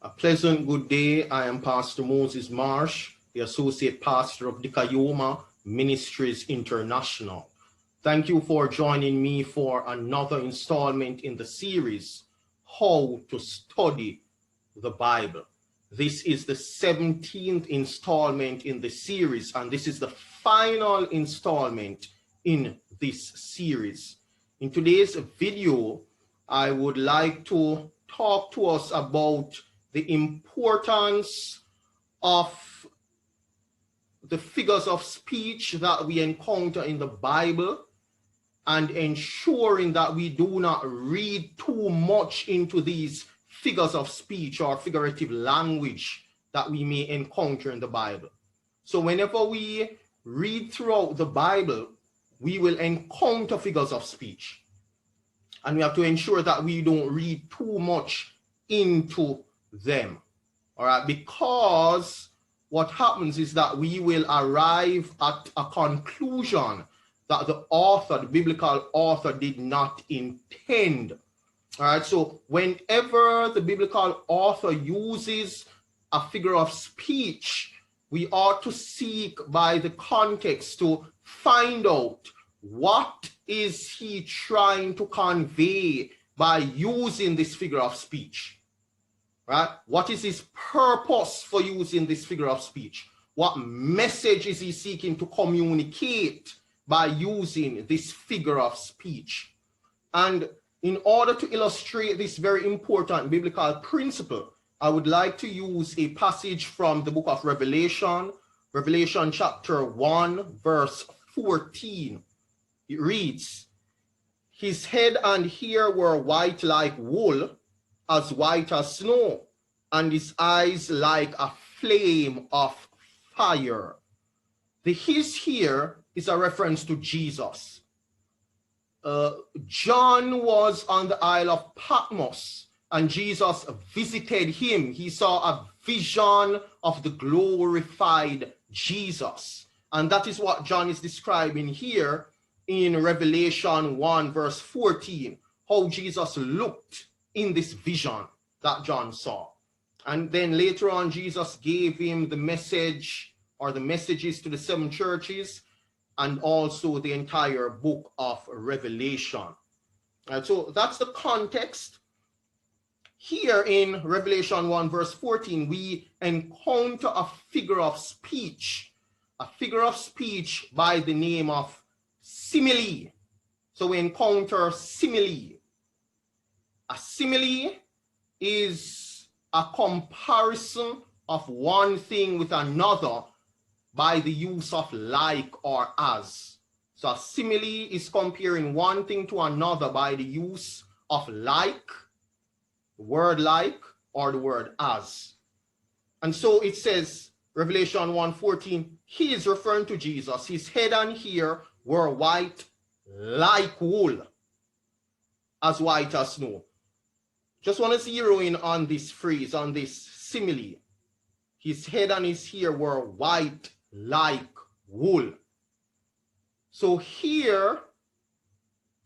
A pleasant good day. I am Pastor Moses Marsh, the Associate Pastor of Dikayoma Ministries International. Thank you for joining me for another installment in the series, How to Study the Bible. This is the 17th installment in the series, and this is the final installment in this series. In today's video, I would like to talk to us about the importance of the figures of speech that we encounter in the Bible and ensuring that we do not read too much into these figures of speech or figurative language that we may encounter in the Bible. So whenever we read throughout the Bible, we will encounter figures of speech. And we have to ensure that we don't read too much into them. All right, because what happens is that we will arrive at a conclusion that the author, the biblical author, did not intend. All right, so whenever the biblical author uses a figure of speech, we ought to seek by the context to find out what is he trying to convey by using this figure of speech. Right? What is his purpose for using this figure of speech? What message is he seeking to communicate by using this figure of speech? And in order to illustrate this very important biblical principle, I would like to use a passage from the book of Revelation, Revelation chapter 1, verse 14. It reads, "His head and hair were white like wool, as white as snow, and his eyes like a flame of fire." The his here is a reference to Jesus. John was on the Isle of Patmos, and Jesus visited him. He saw a vision of the glorified Jesus. And that is what John is describing here in Revelation 1, verse 14, how Jesus looked in this vision that John saw. And then later on, Jesus gave him the message or the messages to the 7 churches and also the entire book of Revelation. And so that's the context. Here in Revelation 1, verse 14, we encounter a figure of speech by the name of simile. So we encounter simile. A simile is a comparison of one thing with another by the use of like or as. So a simile is comparing one thing to another by the use of like, the word like, or the word as. And so it says, Revelation 1:14, he is referring to Jesus. His head and hair were white like wool, as white as snow. Just want to zero in on this phrase, on this simile. His head and his hair were white like wool. So here,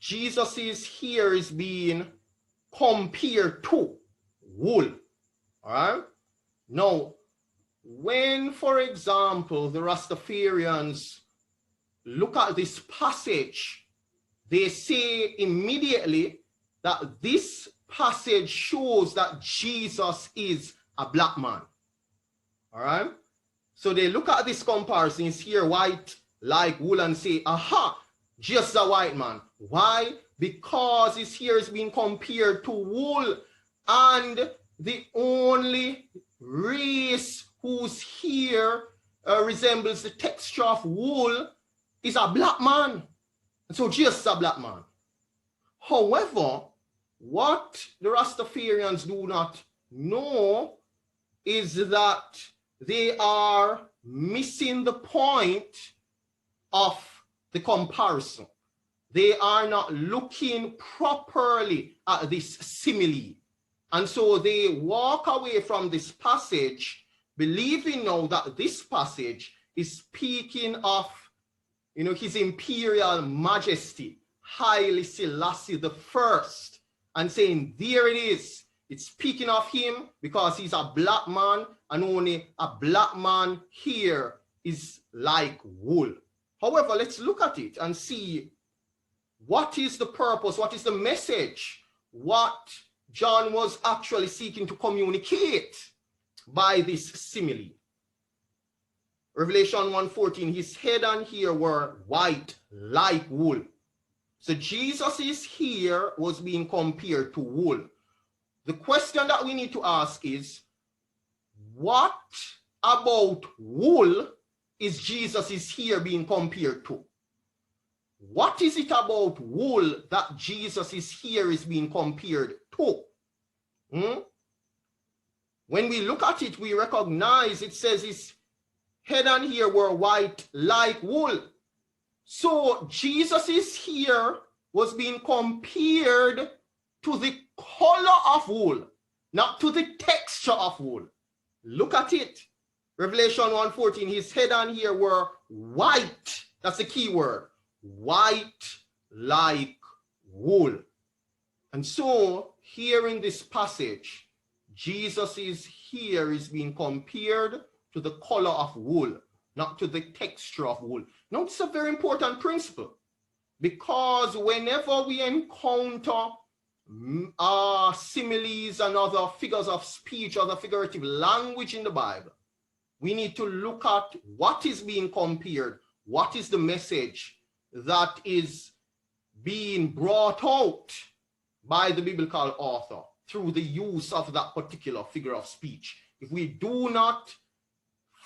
Jesus's hair is being compared to wool. All right? Now, when, for example, the Rastafarians look at this passage, they say immediately that this passage shows that Jesus is a black man. All right? So they look at this comparison, it's here white like wool, and say, aha, just a white man. Why? Because his hair is being compared to wool, and the only race whose hair resembles the texture of wool is a black man. And so just a black man. However, what the Rastafarians do not know is that they are missing the point of the comparison. They are not looking properly at this simile. And so they walk away from this passage believing now that this passage is speaking of, His Imperial Majesty, Haile Selassie I, and saying, there it is. It's speaking of him because he's a black man, and only a black man here is like wool. However, let's look at it and see what is the purpose, what is the message, what John was actually seeking to communicate by this simile. Revelation 1:14, his head and hair were white like wool. So Jesus' hair was being compared to wool. The question that we need to ask is, what about wool is Jesus' hair being compared to? What is it about wool that Jesus' hair is being compared to? When we look at it, we recognize it says his head and hair were white like wool. So Jesus' hair was being compared to the color of wool, not to the texture of wool. Look at it. Revelation 1:14, his head and hair were white. That's the key word. White like wool. And so here in this passage, Jesus' hair is being compared to the color of wool, not to the texture of wool. Now, it's a very important principle, because whenever we encounter similes and other figures of speech, other figurative language in the Bible, we need to look at what is being compared, what is the message that is being brought out by the biblical author through the use of that particular figure of speech. If we do not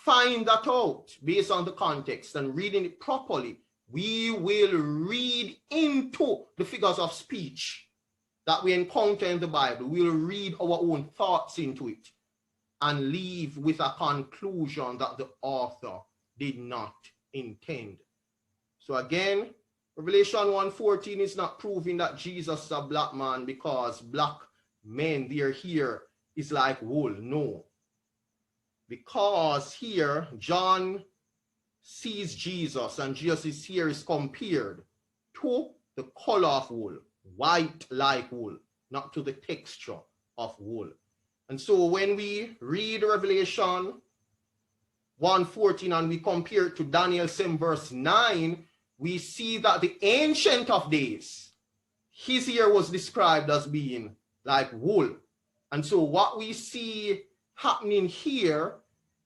find that out based on the context and reading it properly, we will read into the figures of speech that we encounter in the Bible. We'll read our own thoughts into it and leave with a conclusion that the author did not intend. So again, Revelation 1:14 is not proving that Jesus is a black man because black men, their hair is like wool. No. Because here, John sees Jesus, and Jesus' hair is compared to the color of wool, white like wool, not to the texture of wool. And so when we read Revelation 1:14 and we compare it to Daniel 7 verse 9, we see that the Ancient of Days, his hair was described as being like wool. And so what we see happening here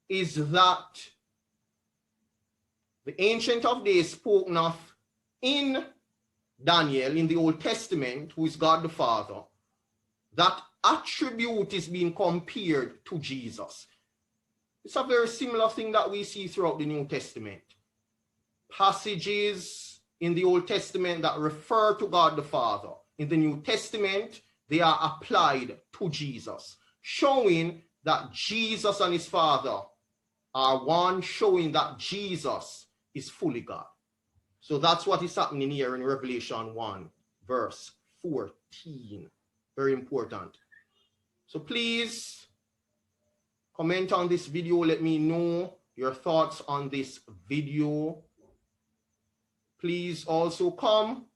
is that the Ancient of Days spoken of in Daniel in the Old Testament, who is God the Father, that attribute is being compared to Jesus. It's a very similar thing that we see throughout the New Testament. Passages in the Old Testament that refer to God the Father, in the New Testament, they are applied to Jesus, showing that Jesus and his Father are one, showing that Jesus is fully God. So that's what is happening here in Revelation 1, verse 14. Very important. So please comment on this video. Let me know your thoughts on this video. Please also come,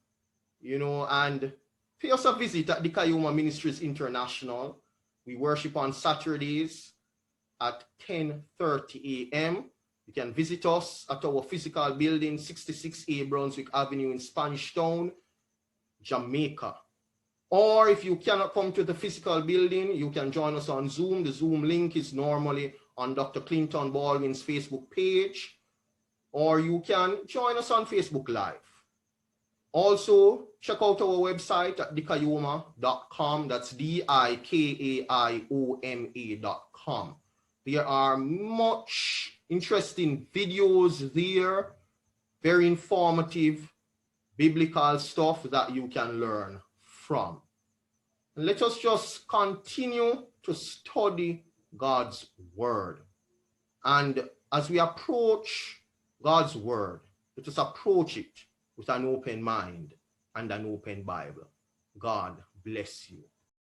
and pay us a visit at Dikayoma Ministries International. We worship on Saturdays at 10:30 a.m. You can visit us at our physical building, 66A Brunswick Avenue in Spanish Town, Jamaica. Or if you cannot come to the physical building, you can join us on Zoom. The Zoom link is normally on Dr. Clinton Baldwin's Facebook page, or you can join us on Facebook Live. Also, check out our website at dikayoma.com. That's DIKAIOMA.com. There are much interesting videos there, very informative biblical stuff that you can learn from. And let us just continue to study God's word. And as we approach God's word, let us approach it with an open mind and an open Bible. God bless you.